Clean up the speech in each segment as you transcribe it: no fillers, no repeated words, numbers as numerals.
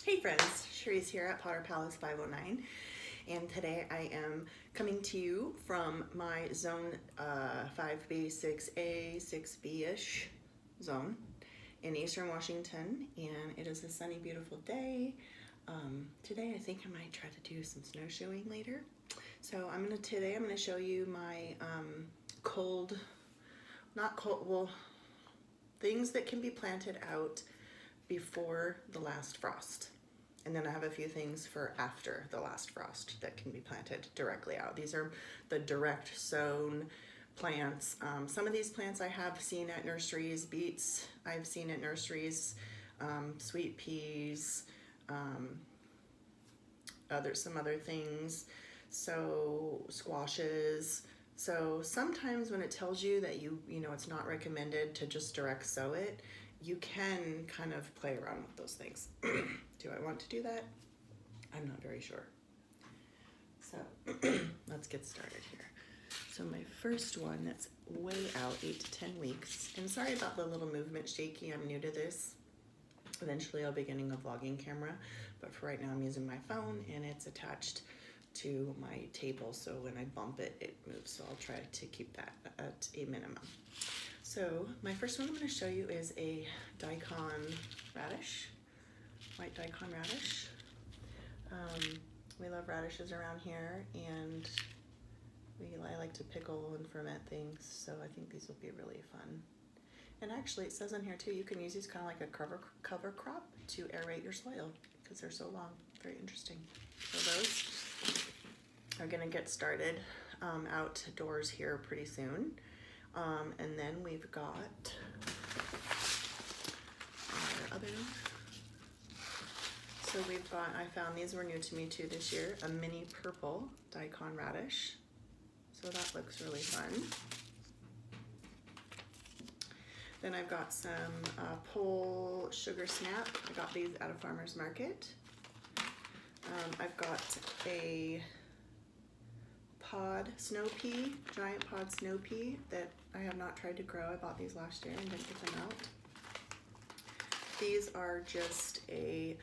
Hey friends, Cherie's here at Potter Palace 509, and today I am coming to you from my zone 5B, 6A, 6B-ish zone in Eastern Washington, and it is a sunny, beautiful day. Today I think I might try to do some snowshoeing later. So today I'm gonna show you my things that can be planted out before the last frost. And then I have a few things for after the last frost that can be planted directly out. These are the direct sown plants. Some of these plants I have seen at nurseries. Beets I've seen at nurseries, sweet peas, some other things, so squashes. So sometimes when it tells you that you know it's not recommended to just direct sow it, you can kind of play around with those things. Do I want to do that? I'm not very sure. So let's get started here. So my first one that's way out, 8 to 10 weeks. And sorry about the little movement shaky, I'm new to this. Eventually I'll be getting a vlogging camera, but for right now I'm using my phone and it's attached to my table, so when I bump it, it moves. So I'll try to keep that at a minimum. So my first one I'm going to show you is a daikon radish, white daikon radish. We love radishes around here, and I like to pickle and ferment things, so I think these will be really fun. And actually it says on here too, you can use these kind of like a cover crop to aerate your soil because they're so long. Very interesting. So those are going to get started outdoors here pretty soon. And then we've got our other, so we've got, I found these were new to me too this year, a mini purple daikon radish. So that looks really fun. Then I've got some Pole Sugar Snap. I got these at a farmer's market. I've got a pod snow pea, giant pod snow pea that I have not tried to grow. I bought these last year and didn't get them out. These are just a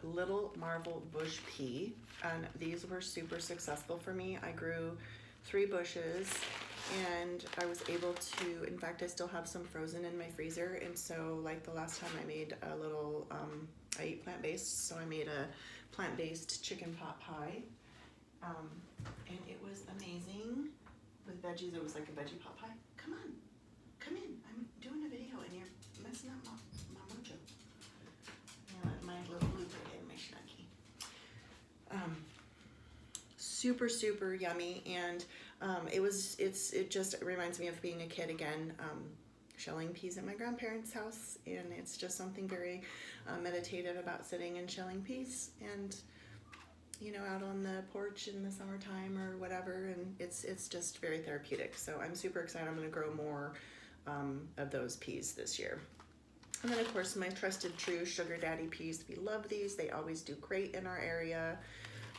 little marble bush pea, and these were super successful for me. I grew 3 bushes and I was able to, in fact I still have some frozen in my freezer, and so like the last time I made a little, I eat plant-based, so I made a plant-based chicken pot pie. And it was amazing with veggies. It was like a veggie pot pie. Come on, come in. I'm doing a video and you're messing up my mojo. Yeah, my little blooper in my schnucky. Super, super yummy, and it just reminds me of being a kid again. Shelling peas at my grandparents' house, and it's just something very meditative about sitting and shelling peas and out on the porch in the summertime or whatever, and it's just very therapeutic. So I'm super excited. I'm going to grow more of those peas this year. And then of course my trusted true sugar daddy peas. We love these. They always do great in our area.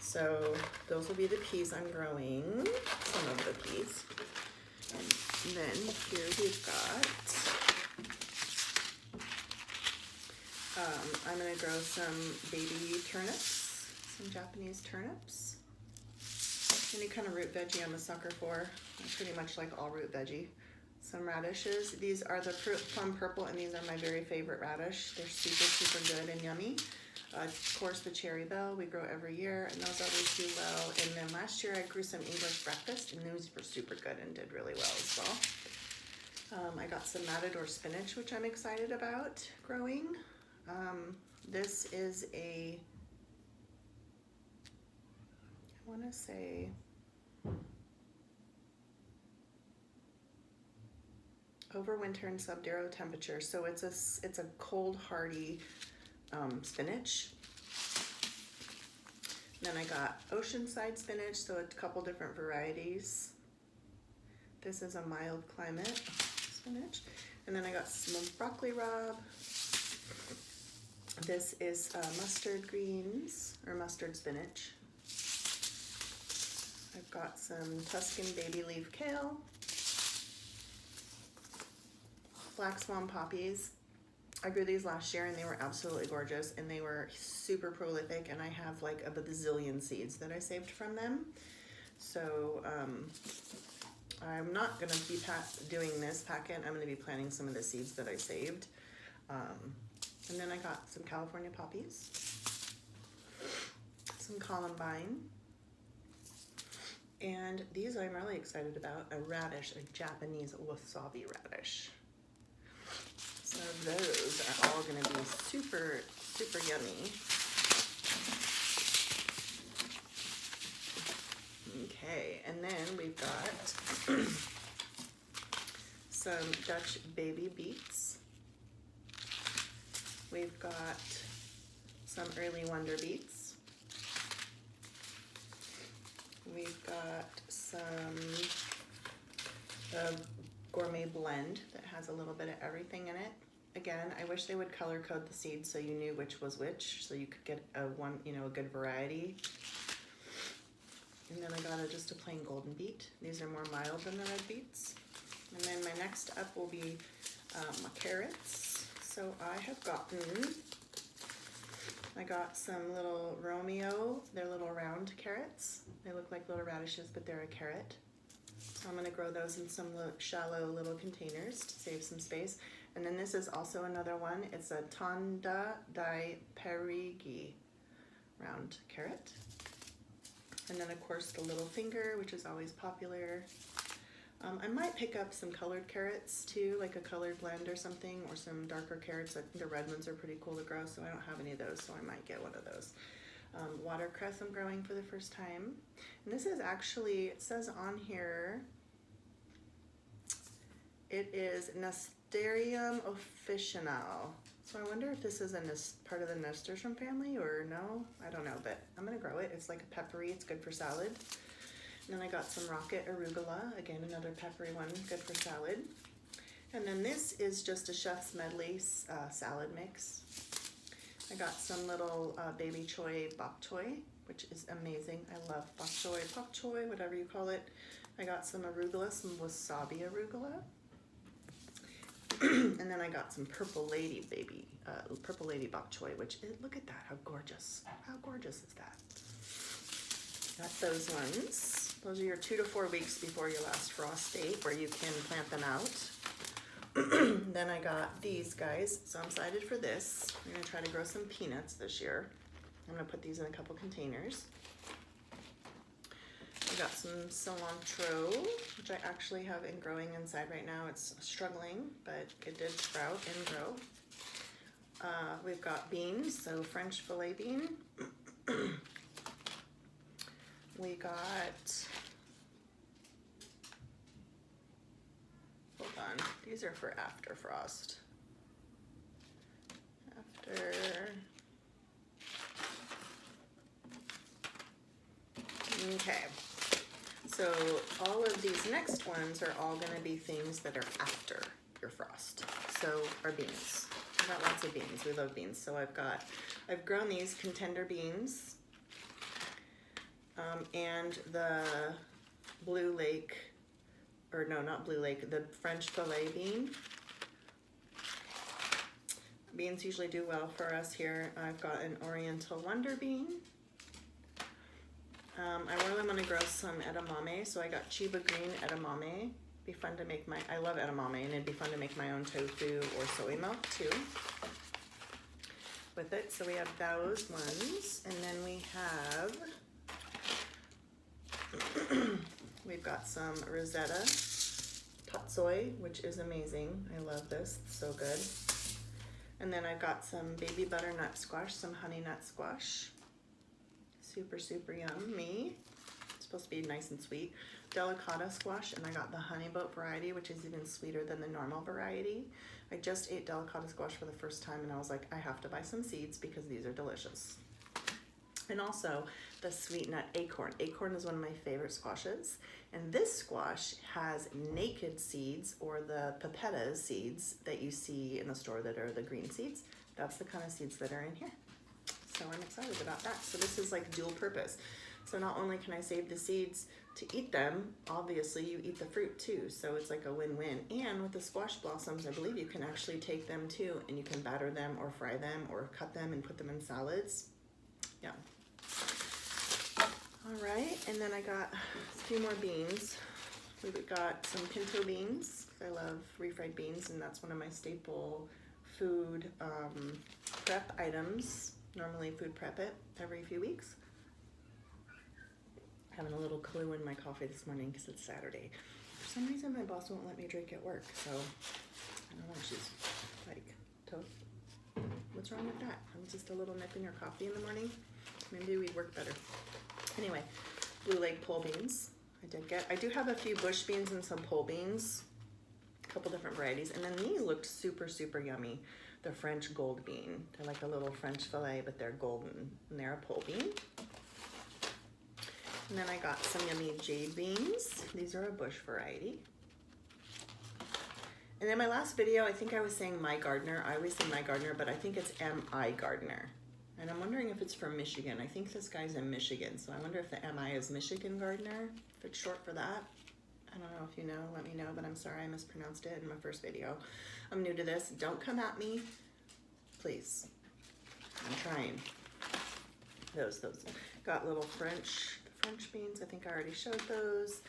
So those will be the peas I'm growing, some of the peas. And then here we've got, I'm going to grow some baby turnips. Some Japanese turnips. Any kind of root veggie I'm a sucker for. I pretty much like all root veggie. Some radishes. These are the plum purple, and these are my very favorite radish. They're super, super good and yummy. Of course, the cherry bell we grow every year, and those always do well. And then last year I grew some English breakfast, and those were super good and did really well as well. I got some matador spinach, which I'm excited about growing. This is a, I want to say overwinter in sub-zero temperature, so it's a cold hardy spinach. And then I got oceanside spinach, so a couple different varieties. This is a mild climate spinach. And then I got some broccoli rabe. This is mustard greens or mustard spinach. I've got some Tuscan baby leaf kale, black swan poppies. I grew these last year and they were absolutely gorgeous and they were super prolific, and I have like a bazillion seeds that I saved from them. So I'm not gonna be doing this packet. I'm gonna be planting some of the seeds that I saved. And then I got some California poppies, some columbine, and these I'm really excited about, a radish, a Japanese wasabi radish. So those are all going to be super, super yummy. Okay, and then we've got some Dutch baby beets. We've got some early wonder beets. We've got some gourmet blend that has a little bit of everything in it. Again, I wish they would color code the seeds so you knew which was which, so you could get a good variety. And then I got just a plain golden beet. These are more mild than the red beets. And then my next up will be my carrots. So I got some little Romeo. They're little round carrots. They look like little radishes, but they're a carrot. So I'm going to grow those in some shallow little containers to save some space. And then this is also another one. It's a Tonda di Perigi round carrot. And then of course the little finger, which is always popular. I might pick up some colored carrots too, like a colored blend or something, or some darker carrots. I think the red ones are pretty cool to grow, so I don't have any of those, so I might get one of those. Watercress I'm growing for the first time. And this is actually, it says on here, it is Nasterium officinale. So I wonder if this is part of the nasturtium family or no, I don't know, but I'm gonna grow it. It's like a peppery, it's good for salad. And then I got some rocket arugula, again another peppery one, good for salad. And then this is just a chef's medley salad mix. I got some little baby choy bok choy, which is amazing. I love bok choy, whatever you call it. I got some arugula, some wasabi arugula. And then I got some purple lady bok choy, which is, look at that, how gorgeous. How gorgeous is that? Got those ones. Those are your 2 to 4 weeks before your last frost date where you can plant them out. Then I got these guys, so I'm excited for this. I'm gonna try to grow some peanuts this year. I'm gonna put these in a couple containers. I got some cilantro, which I actually have in growing inside right now. It's struggling, but it did sprout and grow. We've got beans, so French filet bean. We got, hold on, these are for after frost. Okay, so all of these next ones are all gonna be things that are after your frost. So our beans, I've got lots of beans, we love beans. So I've grown these contender beans, and the Blue Lake, or no, not Blue Lake, the French filet bean. Beans usually do well for us here. I've got an Oriental Wonder bean. I really want to grow some edamame, so I got Chiba Green edamame. Be fun to make I love edamame, and it'd be fun to make my own tofu or soy milk too with it. So we have those ones, and then we have, we've got some Rosetta Tatsoi, which is amazing. I love this, it's so good. And then I've got some baby butternut squash, some honey nut squash. Super, super yummy. It's supposed to be nice and sweet. Delicata squash, and I got the honey boat variety, which is even sweeter than the normal variety. I just ate delicata squash for the first time, and I was like, I have to buy some seeds because these are delicious. And also the sweet nut acorn. Acorn is one of my favorite squashes. And this squash has naked seeds, or the pipetta seeds that you see in the store that are the green seeds. That's the kind of seeds that are in here. So I'm excited about that. So this is like dual purpose. So not only can I save the seeds to eat them, obviously you eat the fruit too, so it's like a win-win. And with the squash blossoms, I believe you can actually take them too, and you can batter them or fry them or cut them and put them in salads. Yeah. All right, and then I got a few more beans. We got some pinto beans. I love refried beans, and that's one of my staple food prep items. Normally food prep it every few weeks. Having a little clue in my coffee this morning because it's Saturday. For some reason, my boss won't let me drink at work, so I don't know. She's like, what's wrong with that? I'm just a little nip in your coffee in the morning. Maybe we'd work better. Anyway, Blue Lake pole beans. I do have a few bush beans and some pole beans, a couple different varieties, and then these looked super, super yummy. The French gold bean. They're like a little French fillet, but they're golden, and they're a pole bean. And then I got some yummy jade beans. These are a bush variety. And in my last video, I think I was saying My Gardener. I always say My Gardener, but I think it's M.I. Gardener. And I'm wondering if it's from Michigan. I think this guy's in Michigan, so I wonder if the M.I. is Michigan Gardener, if it's short for that. I don't know if you know, let me know, but I'm sorry I mispronounced it in my first video. I'm new to this. Don't come at me, please. I'm trying. Those. Got little French beans. I think I already showed those.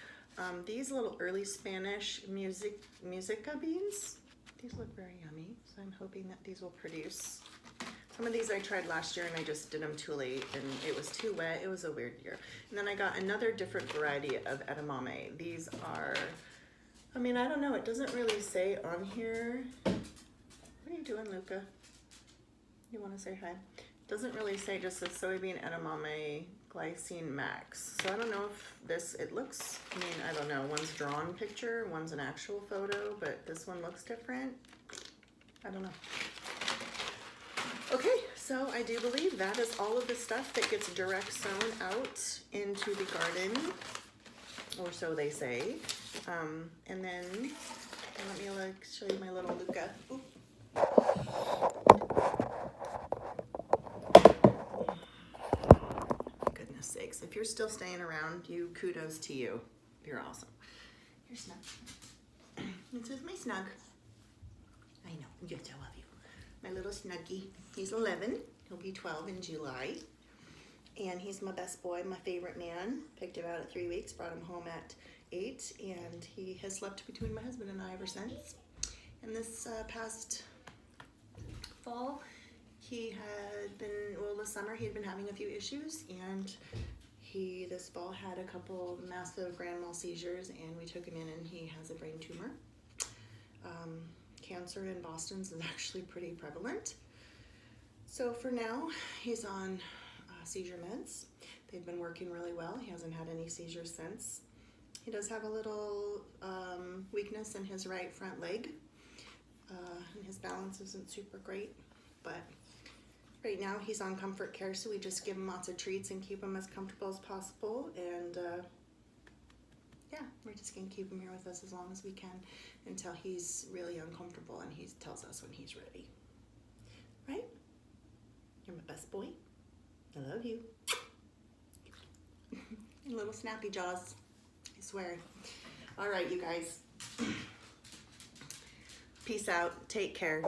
These little early Spanish musica beans. These look very yummy, so I'm hoping that these will produce. Some of these I tried last year and I just did them too late and it was too wet. It was a weird year. And then I got another different variety of edamame. These are, I mean, I don't know. It doesn't really say on here. What are you doing, Luca? You want to say hi? It doesn't really say, just says soybean edamame glycine max. So I don't know if this, it looks, I mean, I don't know. One's drawn picture, one's an actual photo, but this one looks different. I don't know. Okay, so I do believe that is all of the stuff that gets direct sown out into the garden, or so they say. And then let me show you my little Luca. Oop. Goodness sakes, if you're still staying around, kudos to you. You're awesome. You're snug. This is my snug. I know, yes, I love you. My little snuggie. He's 11. He'll be 12 in July. And he's my best boy, my favorite man. Picked him out at 3 weeks, brought him home at 8, and he has slept between my husband and I ever since. And this past fall, he had been, well, this summer he had been having a few issues, and he this fall had a couple massive grand mal seizures, and we took him in and he has a brain tumor. Cancer in Boston's is actually pretty prevalent. So for now, he's on seizure meds. They've been working really well. He hasn't had any seizures since. He does have a little weakness in his right front leg. And his balance isn't super great, but right now he's on comfort care, so we just give him lots of treats and keep him as comfortable as possible. And yeah, we're just gonna keep him here with us as long as we can until he's really uncomfortable and he tells us when he's ready. Right? You're my best boy. I love you. Little snappy jaws, I swear. All right, you guys. Peace out. Take care.